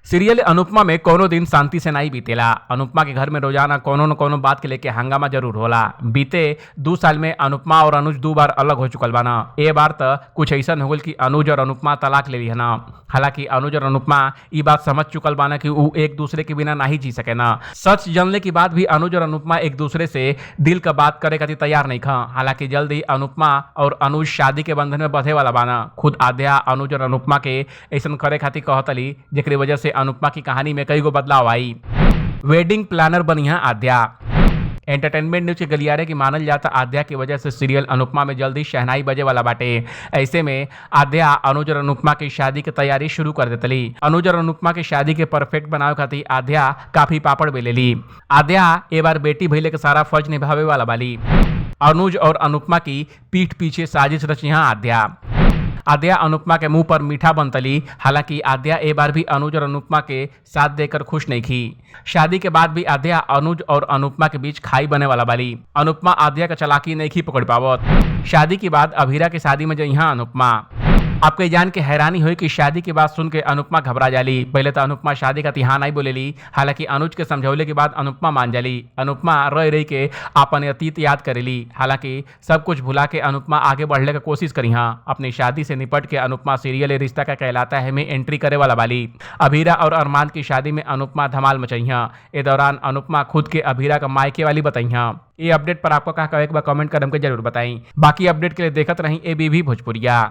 Serial Anupama में कोनो दिन शांति से नहीं बीतेला। अनुपमा के घर में रोजाना कोनो न कोनो बात के लेके हंगामा जरूर होला। बीते 2 साल में अनुपमा और अनुज 2 बार अलग हो चुकल बाना। ए बार त कुछ ऐसा हो गल कि अनुज और अनुपमा तलाक ले ली है ना। हालांकि अनुज और अनुपमा ये बात समझ चुकल बाना कि वो एक दूसरे के बिना नहीं जी सके ना। सच जानने के बाद भी अनुज और अनुपमा एक दूसरे से दिल का बात करे खातिर तैयार नहीं खा। हालांकि जल्द ही अनुपमा और अनुज शादी के बंधन में बंधे वाला बाना। खुद आद्या अनुज और अनुपमा के ऐसा करे खातिर कहतली, जेकरी वजह से अनुपमा की कहानी में कई गो बदलाव आई। वेडिंग प्लानर बनी है आद्या। एंटरटेनमेंट न्यूज के गलियारे की मानल जाता आद्या की वजह से सीरियल अनुपमा में जल्दी शहनाई बजे वाला बाटे। ऐसे में आद्या अनुज और अनुपमा की शादी की तैयारी शुरू कर देतली। अनुज और अनुपमा की शादी के परफेक्ट बनावे खातिर आद्या काफी पापड़ बेले ली। आद्या ए बार बेटी भइले के सारा फर्ज निभावे वाला बाली। अनुज और अनुपमा की पीठ पीछे साजिश रची आद्या। आद्या अनुपमा के मुंह पर मीठा बनतली। हालांकि आद्या ए बार भी अनुज और अनुपमा के साथ देकर खुश नहीं थी। शादी के बाद भी आद्या अनुज और अनुपमा के बीच खाई बने वाला बाली। अनुपमा आद्या का चालाकी नहीं थी पकड़ पावत। शादी के बाद अभीरा की शादी में जइहा अनुपमा। आपके जान के हैरानी हुई कि शादी की बात सुन के अनुपमा घबरा जाली। पहले तो अनुपमा शादी का तिहा नहीं बोलेली। हालांकि अनुज के समझौले के बाद अनुपमा मान जाली। अनुपमा रह रही के अपन अतीत याद करेली। हालांकि सब कुछ भुला के अनुपमा आगे बढ़ने की कोशिश करी। अपनी शादी से निपट के अनुपमा सीरियल रिश्ता का कहलाता है में एंट्री करे वाला बाली। अभीरा और अरमान की शादी में अनुपमा धमाल मचैया। इस दौरान अनुपमा खुद के अभीरा का मायके वाली बताइया। ये अपडेट पर आपको कहा कमेंट कर हमको जरूर बताई। बाकी अपडेट के लिए देखत रही ABP भोजपुरिया।